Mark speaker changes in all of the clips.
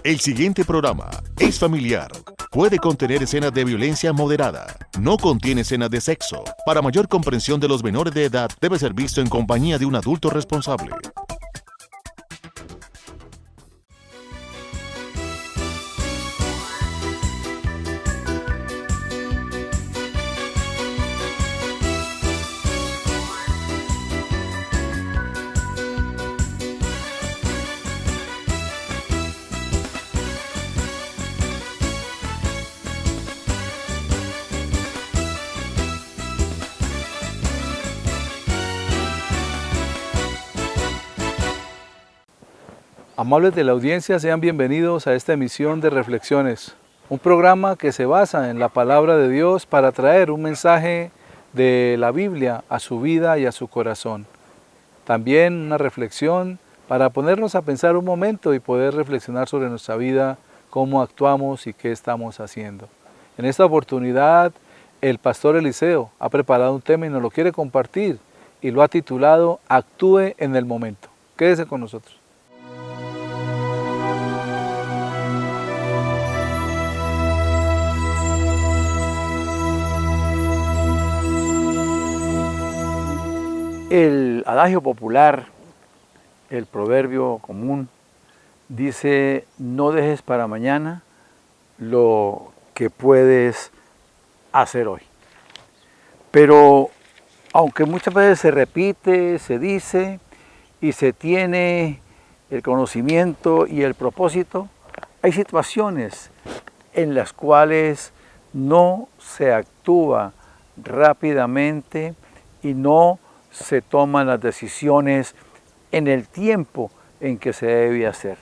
Speaker 1: El siguiente programa es familiar. Puede contener escenas de violencia moderada. No contiene escenas de sexo. Para mayor comprensión de los menores de edad, debe ser visto en compañía de un adulto responsable.
Speaker 2: Amables de la audiencia, sean bienvenidos a esta emisión de Reflexiones, un programa que se basa en la palabra de Dios para traer un mensaje de la Biblia a su vida y a su corazón. También una reflexión para ponernos a pensar un momento y poder reflexionar sobre nuestra vida, cómo actuamos y qué estamos haciendo. En esta oportunidad, el pastor Eliseo ha preparado un tema y nos lo quiere compartir y lo ha titulado Actúe en el momento. Quédese con nosotros.
Speaker 3: El adagio popular, el proverbio común, dice: no dejes para mañana lo que puedes hacer hoy. Pero aunque muchas veces se repite, se dice y se tiene el conocimiento y el propósito, hay situaciones en las cuales no se actúa rápidamente y no se toman las decisiones en el tiempo en que se debe hacer.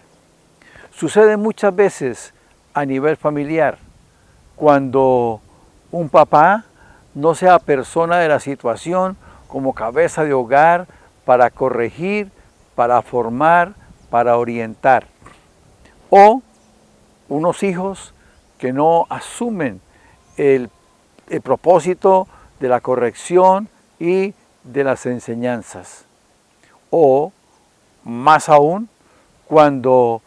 Speaker 3: Sucede muchas veces a nivel familiar, cuando un papá no sea persona de la situación como cabeza de hogar para corregir, para formar, para orientar. O unos hijos que no asumen el propósito de la corrección y de las enseñanzas. O más aún, cuando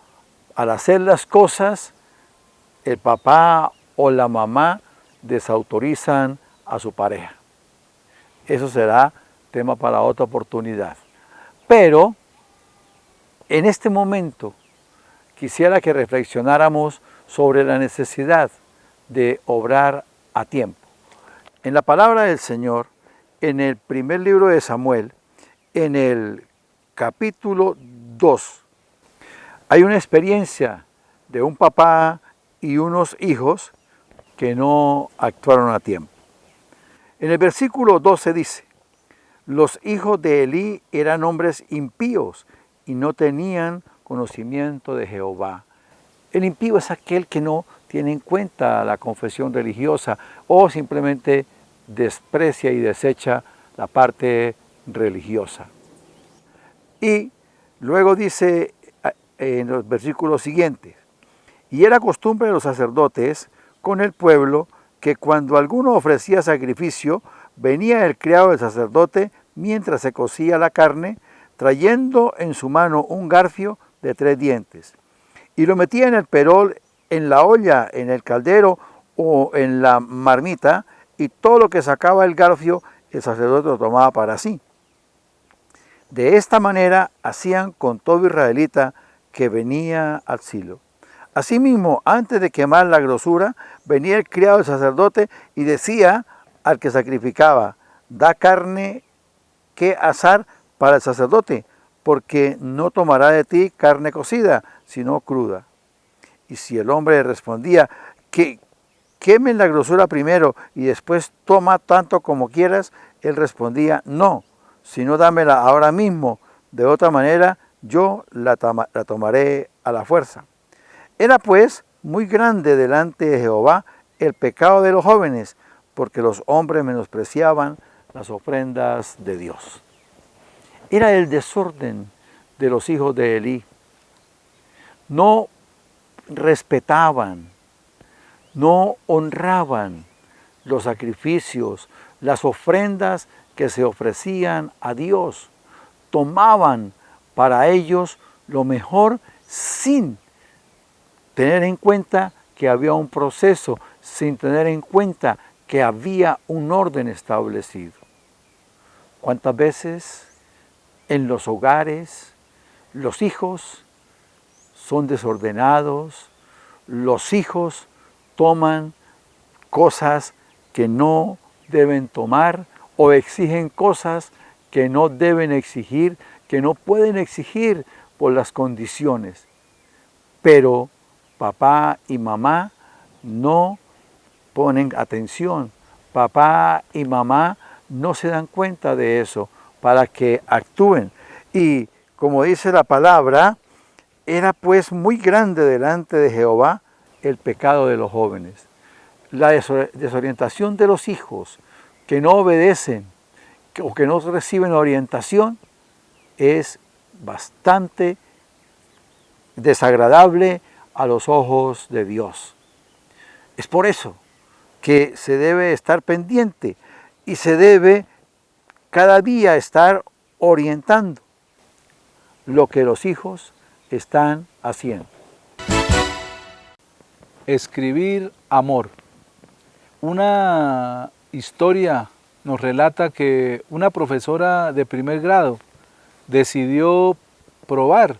Speaker 3: al hacer las cosas el papá o la mamá desautorizan a su pareja. Eso será tema para otra oportunidad. Pero en este momento quisiera que reflexionáramos sobre la necesidad de obrar a tiempo. En la palabra del Señor, en el primer libro de Samuel, en el capítulo 2, hay una experiencia de un papá y unos hijos que no actuaron a tiempo. En el versículo 12 dice: los hijos de Elí eran hombres impíos y no tenían conocimiento de Jehová. El impío es aquel que no tiene en cuenta la confesión religiosa o simplemente desprecia y desecha la parte religiosa. Y luego dice en los versículos siguientes: y era costumbre de los sacerdotes con el pueblo que cuando alguno ofrecía sacrificio, venía el criado del sacerdote mientras se cocía la carne, trayendo en su mano un garfio de 3 dientes, y lo metía en el perol, en la olla, en el caldero o en la marmita, y todo lo que sacaba el garfio, el sacerdote lo tomaba para sí. De esta manera hacían con todo israelita que venía al Silo. Asimismo, antes de quemar la grosura, venía el criado del sacerdote y decía al que sacrificaba: da carne que asar para el sacerdote, porque no tomará de ti carne cocida, sino cruda. Y si el hombre respondía: que quemen la grosura primero y después toma tanto como quieras, él respondía: no, sino dámela ahora mismo, de otra manera yo la tomaré a la fuerza. Era pues muy grande delante de Jehová el pecado de los jóvenes, porque los hombres menospreciaban las ofrendas de Dios. Era el desorden de los hijos de Elí. No respetaban, no honraban los sacrificios, las ofrendas que se ofrecían a Dios. Tomaban para ellos lo mejor sin tener en cuenta que había un proceso, sin tener en cuenta que había un orden establecido. ¿Cuántas veces en los hogares los hijos son desordenados, los hijos toman cosas que no deben tomar o exigen cosas que no deben exigir, que no pueden exigir por las condiciones? Pero papá y mamá no ponen atención, papá y mamá no se dan cuenta de eso para que actúen. Y como dice la palabra, era pues muy grande delante de Jehová el pecado de los jóvenes. La desorientación de los hijos que no obedecen o que no reciben orientación es bastante desagradable a los ojos de Dios. Es por eso que se debe estar pendiente y se debe cada día estar orientando lo que los hijos están haciendo.
Speaker 2: Escribir amor. Una historia nos relata que una profesora de primer grado decidió probar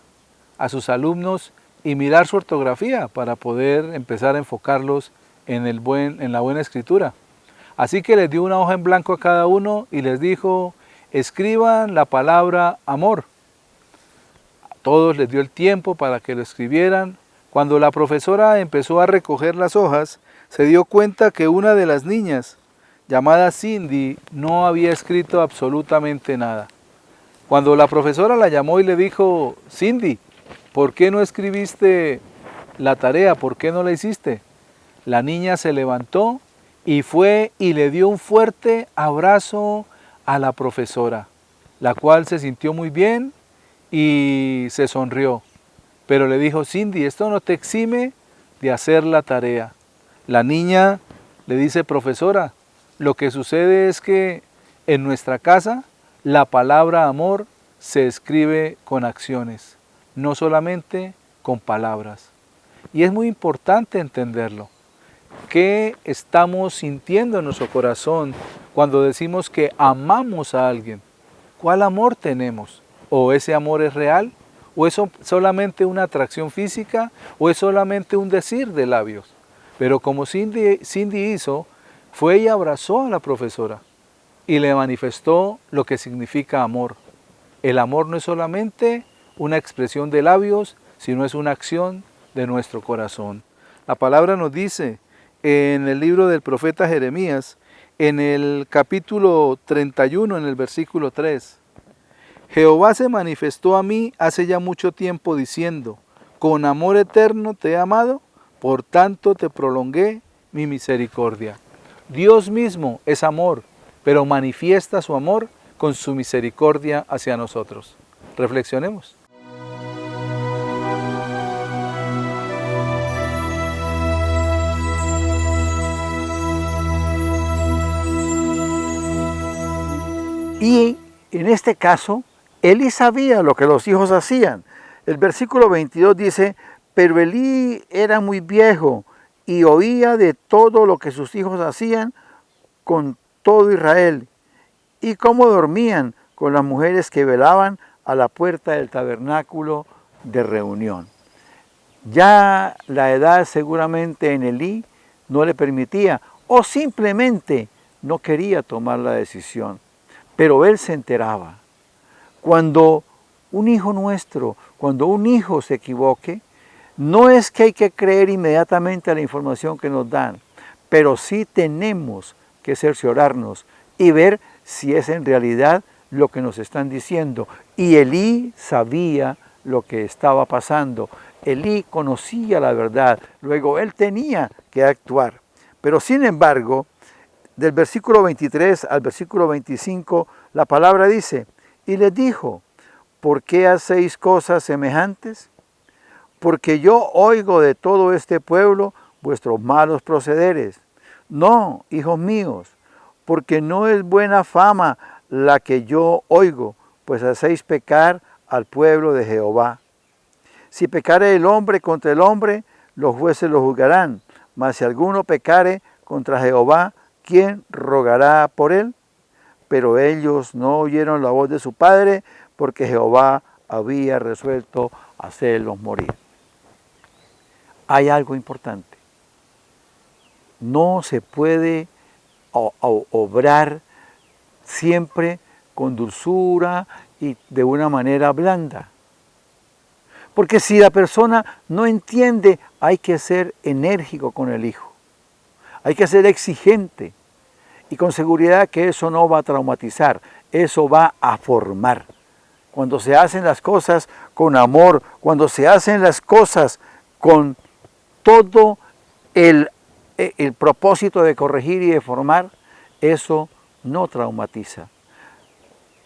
Speaker 2: a sus alumnos y mirar su ortografía para poder empezar a enfocarlos en la buena escritura. Así que les dio una hoja en blanco a cada uno y les dijo, escriban la palabra amor. A todos les dio el tiempo para que lo escribieran. Cuando la profesora empezó a recoger las hojas, se dio cuenta que una de las niñas, llamada Cindy, no había escrito absolutamente nada. Cuando la profesora la llamó y le dijo, Cindy, ¿por qué no escribiste la tarea? ¿Por qué no la hiciste? La niña se levantó y fue y le dio un fuerte abrazo a la profesora, la cual se sintió muy bien y se sonrió. Pero le dijo, Cindy, esto no te exime de hacer la tarea. La niña le dice, profesora, lo que sucede es que en nuestra casa la palabra amor se escribe con acciones, no solamente con palabras. Y es muy importante entenderlo. ¿Qué estamos sintiendo en nuestro corazón cuando decimos que amamos a alguien? ¿Cuál amor tenemos? ¿O ese amor es real? ¿O es solamente una atracción física? ¿O es solamente un decir de labios? Pero como Cindy hizo, fue y abrazó a la profesora y le manifestó lo que significa amor. El amor no es solamente una expresión de labios, sino es una acción de nuestro corazón. La palabra nos dice en el libro del profeta Jeremías, en el capítulo 31, en el versículo 3, Jehová se manifestó a mí hace ya mucho tiempo diciendo, con amor eterno te he amado, por tanto te prolongué mi misericordia. Dios mismo es amor, pero manifiesta su amor con su misericordia hacia nosotros. Reflexionemos.
Speaker 3: Y en este caso, Elí sabía lo que los hijos hacían. El versículo 22 dice, pero Elí era muy viejo y oía de todo lo que sus hijos hacían con todo Israel, y cómo dormían con las mujeres que velaban a la puerta del tabernáculo de reunión. Ya la edad seguramente en Elí no le permitía, o simplemente no quería tomar la decisión. Pero él se enteraba. Cuando un hijo nuestro, cuando un hijo se equivoque, no es que hay que creer inmediatamente a la información que nos dan, pero sí tenemos que cerciorarnos y ver si es en realidad lo que nos están diciendo. Y Elí sabía lo que estaba pasando. Elí conocía la verdad, luego él tenía que actuar. Pero sin embargo, del versículo 23 al versículo 25, la palabra dice, y les dijo, ¿por qué hacéis cosas semejantes? Porque yo oigo de todo este pueblo vuestros malos procederes. No, hijos míos, porque no es buena fama la que yo oigo, pues hacéis pecar al pueblo de Jehová. Si pecare el hombre contra el hombre, los jueces lo juzgarán. Mas si alguno pecare contra Jehová, ¿quién rogará por él? Pero ellos no oyeron la voz de su padre, porque Jehová había resuelto hacerlos morir. Hay algo importante. No se puede obrar siempre con dulzura y de una manera blanda. Porque si la persona no entiende, hay que ser enérgico con el hijo. Hay que ser exigente. Y con seguridad que eso no va a traumatizar, eso va a formar. Cuando se hacen las cosas con amor, cuando se hacen las cosas con todo el propósito de corregir y de formar, eso no traumatiza.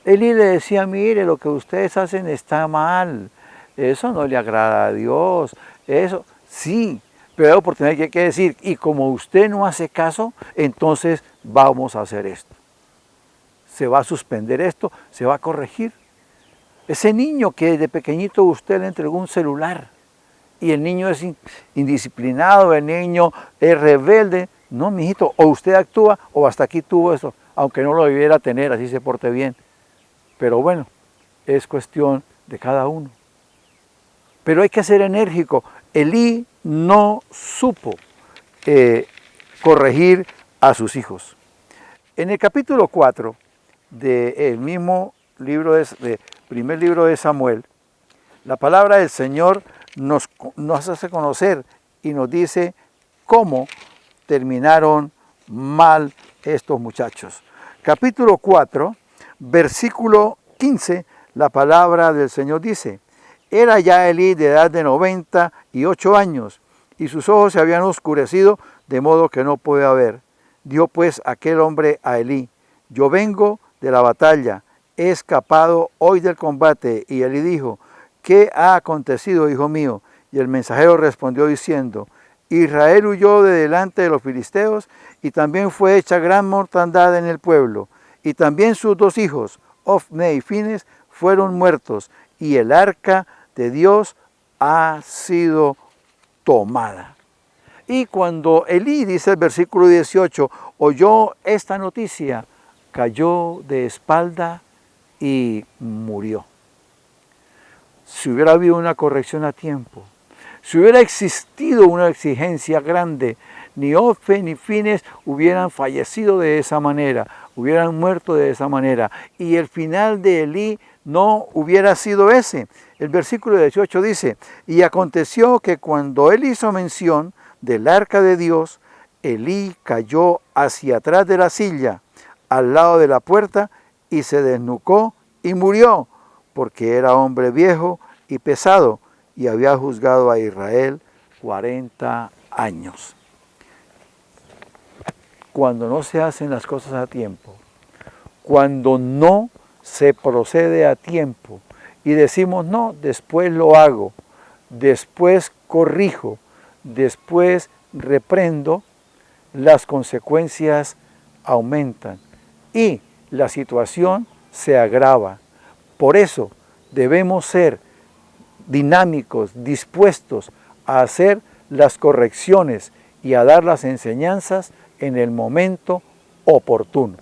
Speaker 3: Elí le decía, mire, lo que ustedes hacen está mal, eso no le agrada a Dios, eso sí, pero hay oportunidad que hay que decir, y como usted no hace caso, entonces vamos a hacer esto. Se va a suspender esto, se va a corregir. Ese niño que desde pequeñito usted le entregó un celular, y el niño es indisciplinado, el niño es rebelde, no, mijito, o usted actúa o hasta aquí tuvo eso, aunque no lo debiera tener, así se porte bien. Pero bueno, es cuestión de cada uno. Pero hay que ser enérgico. Elí no supo corregir a sus hijos. En el capítulo 4 del mismo libro primer libro de Samuel, la palabra del Señor nos hace conocer y nos dice cómo terminaron mal estos muchachos. Capítulo 4, versículo 15, la palabra del Señor dice: era ya Elí de edad de 98 años, y sus ojos se habían oscurecido, de modo que no podía ver. Dijo pues aquel hombre a Elí: yo vengo de la batalla, he escapado hoy del combate. Y Elí dijo: ¿qué ha acontecido, hijo mío? Y el mensajero respondió diciendo: Israel huyó de delante de los filisteos, y también fue hecha gran mortandad en el pueblo. Y también sus dos hijos, Ofni y Fines, fueron muertos, y el arca de Dios ha sido tomada. Y cuando Elí, dice el versículo 18, oyó esta noticia, cayó de espalda y murió. Si hubiera habido una corrección a tiempo, si hubiera existido una exigencia grande, ni Ofni ni Fines hubieran fallecido de esa manera, hubieran muerto de esa manera, y el final de Elí no hubiera sido ese. El versículo 18 dice: y aconteció que cuando él hizo mención del arca de Dios, Elí cayó hacia atrás de la silla, al lado de la puerta, y se desnucó y murió, porque era hombre viejo y pesado, y había juzgado a Israel 40 años. Cuando no se hacen las cosas a tiempo, cuando no se procede a tiempo y decimos no, después lo hago, después corrijo, después reprendo, las consecuencias aumentan y la situación se agrava. Por eso debemos ser dinámicos, dispuestos a hacer las correcciones y a dar las enseñanzas en el momento oportuno.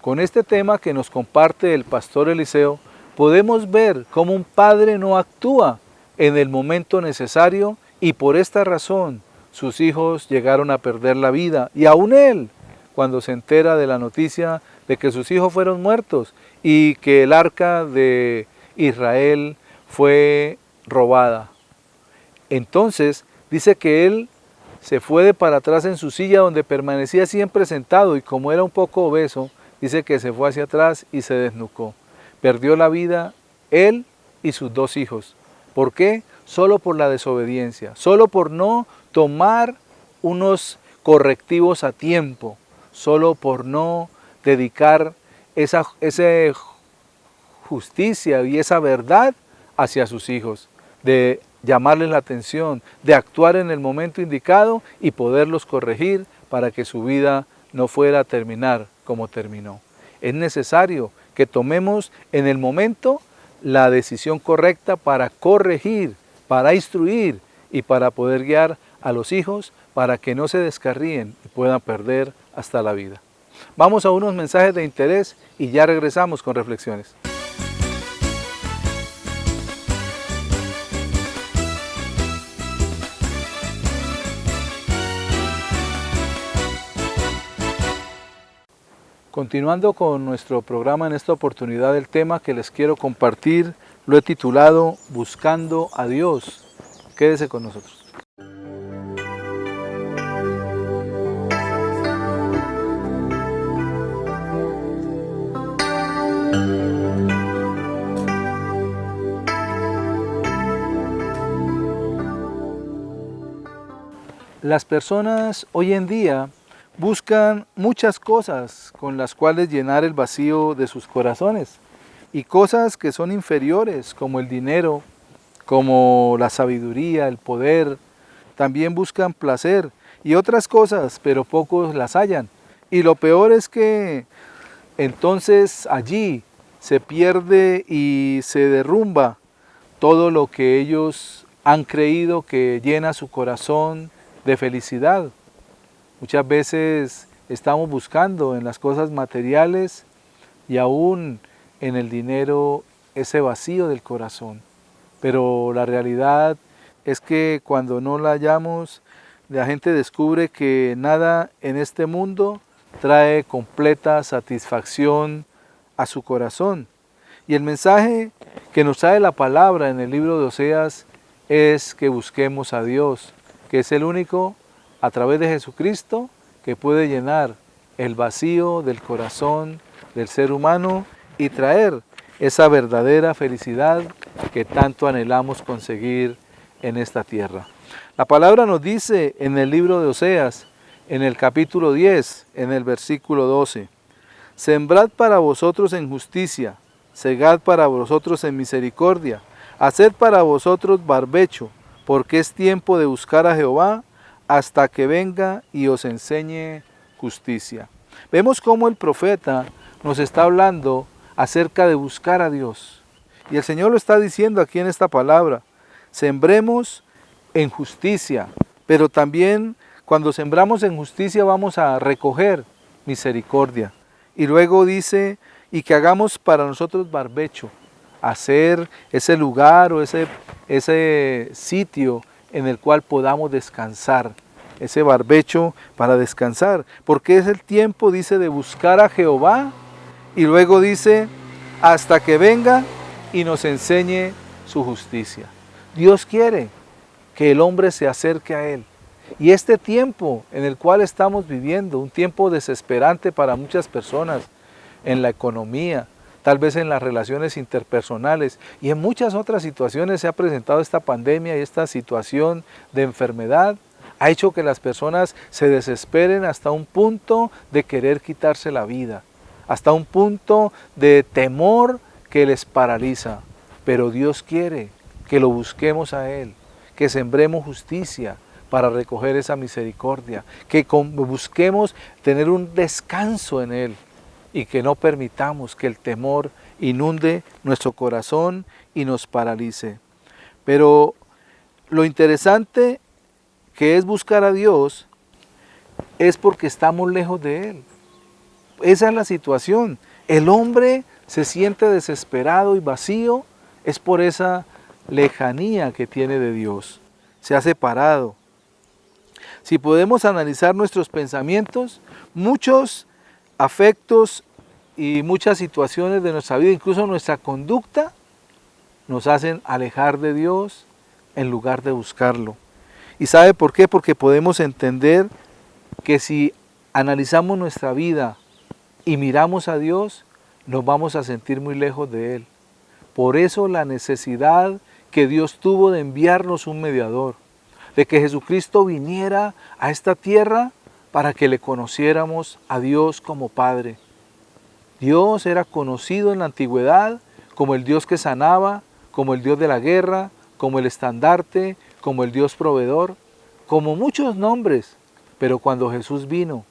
Speaker 2: Con este tema que nos comparte el pastor Eliseo, podemos ver cómo un padre no actúa en el momento necesario y por esta razón sus hijos llegaron a perder la vida. Y aún él, cuando se entera de la noticia de que sus hijos fueron muertos y que el arca de Israel fue robada. Entonces dice que él se fue de para atrás en su silla donde permanecía siempre sentado y como era un poco obeso, dice que se fue hacia atrás y se desnucó. Perdió la vida él y sus dos hijos. ¿Por qué? Solo por la desobediencia, solo por no tomar unos correctivos a tiempo, solo por no dedicar esa justicia y esa verdad hacia sus hijos, de llamarles la atención, de actuar en el momento indicado y poderlos corregir para que su vida no fuera a terminar como terminó. Es necesario que tomemos en el momento la decisión correcta para corregir, para instruir y para poder guiar a los hijos para que no se descarríen y puedan perder hasta la vida. Vamos a unos mensajes de interés y ya regresamos con reflexiones. Continuando con nuestro programa en esta oportunidad, el tema que les quiero compartir lo he titulado Buscando a Dios. Quédese con nosotros. Las personas hoy en día buscan muchas cosas con las cuales llenar el vacío de sus corazones y cosas que son inferiores como el dinero, como la sabiduría, el poder. También buscan placer y otras cosas, pero pocos las hallan. Y lo peor es que entonces allí se pierde y se derrumba todo lo que ellos han creído que llena su corazón de felicidad. Muchas veces estamos buscando en las cosas materiales y aún en el dinero ese vacío del corazón. Pero la realidad es que cuando no la hallamos, la gente descubre que nada en este mundo trae completa satisfacción a su corazón. Y el mensaje que nos trae la palabra en el libro de Oseas es que busquemos a Dios, que es el único a través de Jesucristo que puede llenar el vacío del corazón del ser humano y traer esa verdadera felicidad que tanto anhelamos conseguir en esta tierra. La palabra nos dice en el libro de Oseas, en el capítulo 10, en el versículo 12, sembrad para vosotros en justicia, segad para vosotros en misericordia, haced para vosotros barbecho, porque es tiempo de buscar a Jehová hasta que venga y os enseñe justicia. Vemos cómo el profeta nos está hablando acerca de buscar a Dios. Y el Señor lo está diciendo aquí en esta palabra. Sembremos en justicia, pero también cuando sembramos en justicia vamos a recoger misericordia. Y luego dice, y que hagamos para nosotros barbecho, hacer ese lugar o ese sitio en el cual podamos descansar, ese barbecho para descansar, porque es el tiempo, dice, de buscar a Jehová, y luego dice, hasta que venga y nos enseñe su justicia. Dios quiere que el hombre se acerque a Él, y este tiempo en el cual estamos viviendo, un tiempo desesperante para muchas personas, en la economía, tal vez en las relaciones interpersonales y en muchas otras situaciones se ha presentado esta pandemia y esta situación de enfermedad. Ha hecho que las personas se desesperen hasta un punto de querer quitarse la vida, hasta un punto de temor que les paraliza. Pero Dios quiere que lo busquemos a Él, que sembremos justicia para recoger esa misericordia, que busquemos tener un descanso en Él. Y que no permitamos que el temor inunde nuestro corazón y nos paralice. Pero lo interesante que es buscar a Dios es porque estamos lejos de Él. Esa es la situación. El hombre se siente desesperado y vacío, es por esa lejanía que tiene de Dios. Se ha separado. Si podemos analizar nuestros pensamientos, muchos afectos y muchas situaciones de nuestra vida, incluso nuestra conducta, nos hacen alejar de Dios en lugar de buscarlo. ¿Y sabe por qué? Porque podemos entender que si analizamos nuestra vida y miramos a Dios, nos vamos a sentir muy lejos de Él. Por eso la necesidad que Dios tuvo de enviarnos un mediador, de que Jesucristo viniera a esta tierra para que le conociéramos a Dios como Padre. Dios era conocido en la antigüedad como el Dios que sanaba, como el Dios de la guerra, como el estandarte, como el Dios proveedor, como muchos nombres. Pero cuando Jesús vino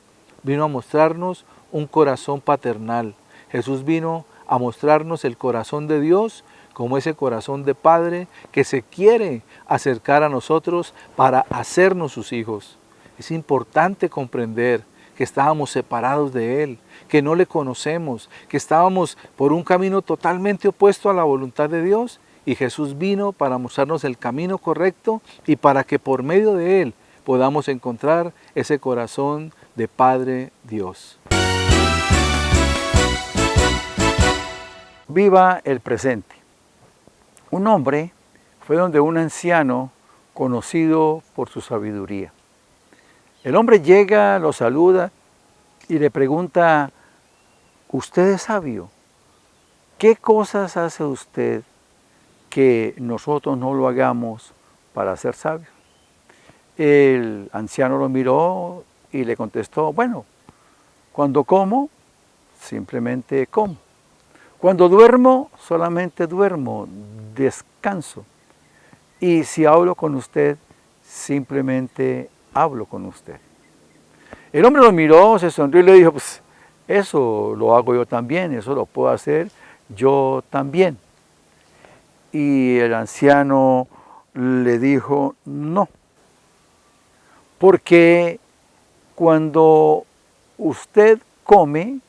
Speaker 2: a mostrarnos un corazón paternal. Jesús vino a mostrarnos el corazón de Dios como ese corazón de Padre que se quiere acercar a nosotros para hacernos sus hijos. Es importante comprender que estábamos separados de Él, que no le conocemos, que estábamos por un camino totalmente opuesto a la voluntad de Dios, y Jesús vino para mostrarnos el camino correcto y para que por medio de Él podamos encontrar ese corazón de Padre Dios.
Speaker 3: Viva el presente. Un hombre fue donde un anciano conocido por su sabiduría. El hombre llega, lo saluda y le pregunta: ¿usted es sabio? ¿Qué cosas hace usted que nosotros no lo hagamos para ser sabios? El anciano lo miró y le contestó: bueno, cuando como, simplemente como. Cuando duermo, solamente duermo, descanso. Y si hablo con usted, simplemente hablo con usted. El hombre lo miró, se sonrió y le dijo: pues eso lo hago yo también, eso lo puedo hacer yo también. Y el anciano le dijo: no, porque cuando usted come,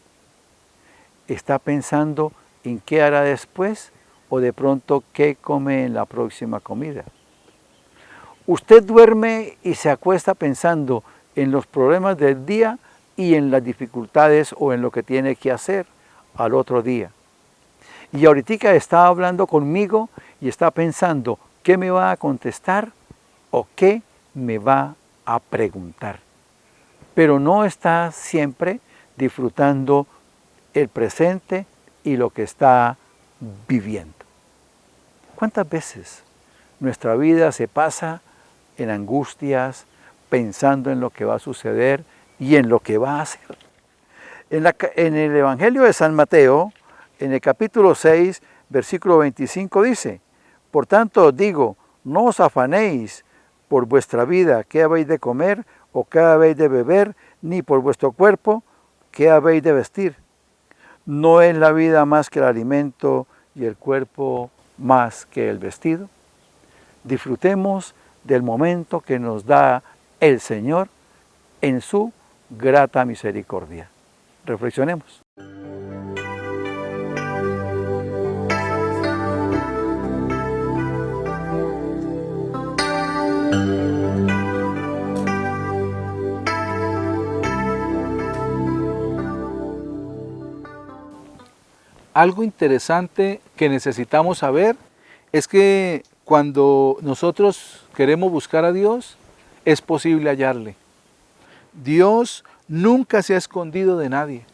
Speaker 3: está pensando en qué hará después o de pronto qué come en la próxima comida. Usted duerme y se acuesta pensando en los problemas del día y en las dificultades o en lo que tiene que hacer al otro día. Y ahorita está hablando conmigo y está pensando qué me va a contestar o qué me va a preguntar. Pero no está siempre disfrutando el presente y lo que está viviendo. ¿Cuántas veces nuestra vida se pasa en angustias, pensando en lo que va a suceder y en lo que va a hacer? En el Evangelio de San Mateo, en el capítulo 6, versículo 25 dice: por tanto os digo, no os afanéis por vuestra vida, qué habéis de comer o qué habéis de beber, ni por vuestro cuerpo, qué habéis de vestir. ¿No es la vida más que el alimento y el cuerpo más que el vestido? Disfrutemos del momento que nos da el Señor en su grata misericordia. Reflexionemos.
Speaker 2: Algo interesante que necesitamos saber es que cuando nosotros queremos buscar a Dios, es posible hallarle. Dios nunca se ha escondido de nadie.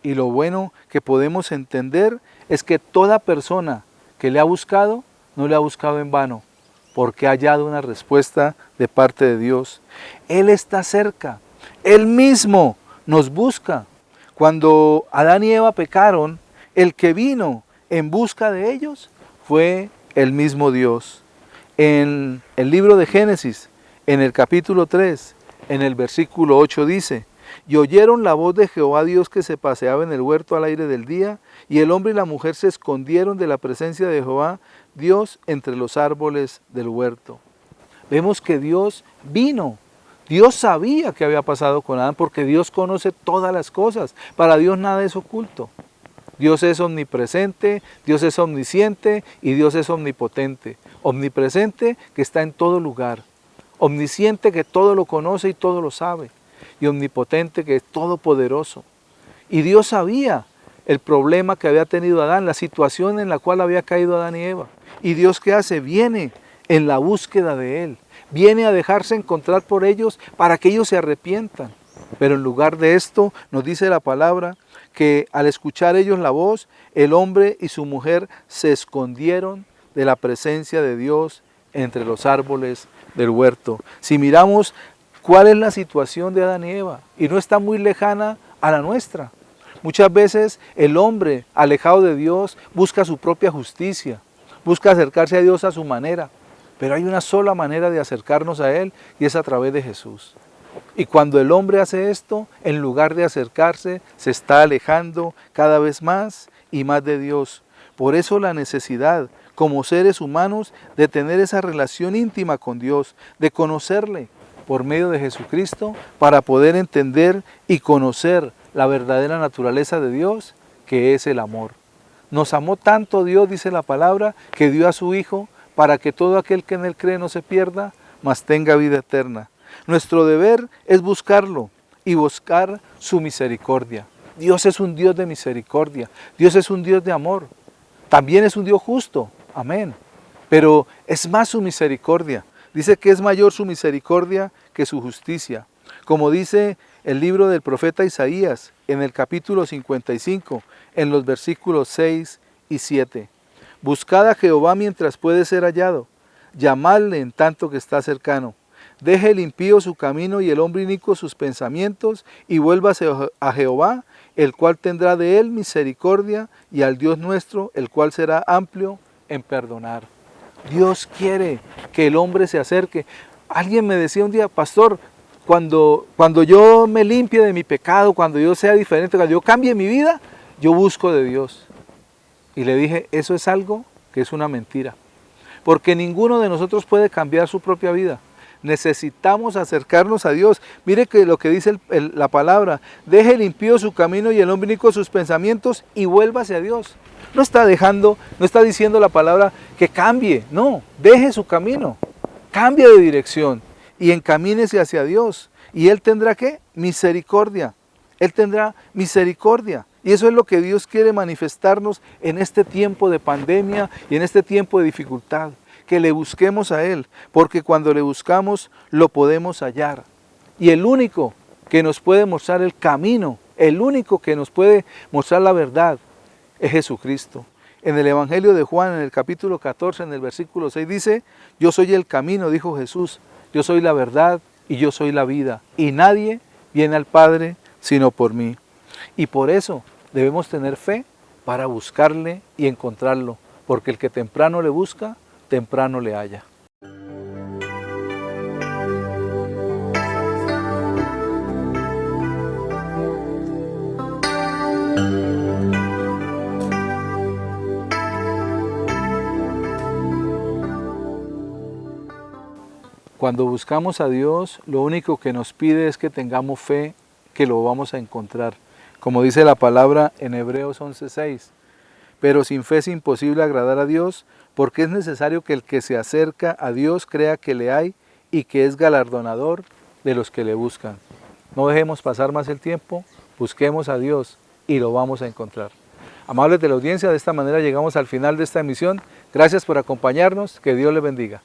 Speaker 2: Y lo bueno que podemos entender es que toda persona que le ha buscado, no le ha buscado en vano, porque ha hallado una respuesta de parte de Dios. Él está cerca, Él mismo nos busca. Cuando Adán y Eva pecaron, el que vino en busca de ellos fue el mismo Dios. En el libro de Génesis, en el capítulo 3, en el versículo 8 dice: y oyeron la voz de Jehová Dios que se paseaba en el huerto al aire del día, y el hombre y la mujer se escondieron de la presencia de Jehová Dios entre los árboles del huerto. Vemos que Dios vino. Dios sabía qué había pasado con Adán porque Dios conoce todas las cosas. Para Dios nada es oculto. Dios es omnipresente, Dios es omnisciente y Dios es omnipotente. Omnipresente que está en todo lugar. Omnisciente que todo lo conoce y todo lo sabe. Y omnipotente que es todopoderoso. Y Dios sabía el problema que había tenido Adán, la situación en la cual había caído Adán y Eva. Y Dios, ¿qué hace? Viene en la búsqueda de Él. Viene a dejarse encontrar por ellos para que ellos se arrepientan. Pero en lugar de esto, nos dice la palabra que al escuchar ellos la voz, el hombre y su mujer se escondieron de la presencia de Dios entre los árboles del huerto. Si miramos cuál es la situación de Adán y Eva, y no está muy lejana a la nuestra. Muchas veces el hombre alejado de Dios busca su propia justicia, busca acercarse a Dios a su manera, pero hay una sola manera de acercarnos a Él y es a través de Jesús. Y cuando el hombre hace esto, en lugar de acercarse, se está alejando cada vez más y más de Dios. Por eso la necesidad, como seres humanos, de tener esa relación íntima con Dios, de conocerle por medio de Jesucristo, para poder entender y conocer la verdadera naturaleza de Dios, que es el amor. Nos amó tanto Dios, dice la palabra, que dio a su Hijo para que todo aquel que en Él cree no se pierda, mas tenga vida eterna. Nuestro deber es buscarlo y buscar su misericordia. Dios es un Dios de misericordia, Dios es un Dios de amor, también es un Dios justo, amén, pero es más su misericordia. Dice que es mayor su misericordia que su justicia. Como dice el libro del profeta Isaías en el capítulo 55, en los versículos 6 y 7. Buscad a Jehová mientras puede ser hallado, llamadle en tanto que está cercano. Deje el impío su camino y el hombre inicuo sus pensamientos, y vuélvase a Jehová, el cual tendrá de él misericordia, y al Dios nuestro, el cual será amplio en perdonar. Dios quiere que el hombre se acerque. Alguien me decía un día, pastor, cuando yo me limpie de mi pecado, cuando yo sea diferente, cuando yo cambie mi vida, yo busco de Dios. Y le dije, eso es algo que es una mentira, porque ninguno de nosotros puede cambiar su propia vida. Necesitamos acercarnos a Dios. Mire que lo que dice la palabra, deje el impío su camino y el hombre inicuo sus pensamientos y vuélvase a Dios. No está diciendo la palabra que cambie, no, deje su camino, cambie de dirección y encamínese hacia Dios. Y Él tendrá ¿qué? Misericordia. Él tendrá misericordia. Y eso es lo que Dios quiere manifestarnos en este tiempo de pandemia y en este tiempo de dificultad. Que le busquemos a Él, porque cuando le buscamos lo podemos hallar. Y el único que nos puede mostrar el camino, el único que nos puede mostrar la verdad, es Jesucristo. En el Evangelio de Juan, en el capítulo 14, en el versículo 6, dice, yo soy el camino, dijo Jesús, yo soy la verdad y yo soy la vida, y nadie viene al Padre sino por mí. Y por eso debemos tener fe para buscarle y encontrarlo, porque el que temprano le busca, temprano le halla. Cuando buscamos a Dios, lo único que nos pide es que tengamos fe que lo vamos a encontrar. Como dice la palabra en Hebreos 11:6. Pero sin fe es imposible agradar a Dios, porque es necesario que el que se acerca a Dios crea que le hay y que es galardonador de los que le buscan. No dejemos pasar más el tiempo, busquemos a Dios y lo vamos a encontrar. Amables de la audiencia, de esta manera llegamos al final de esta emisión. Gracias por acompañarnos, que Dios les bendiga.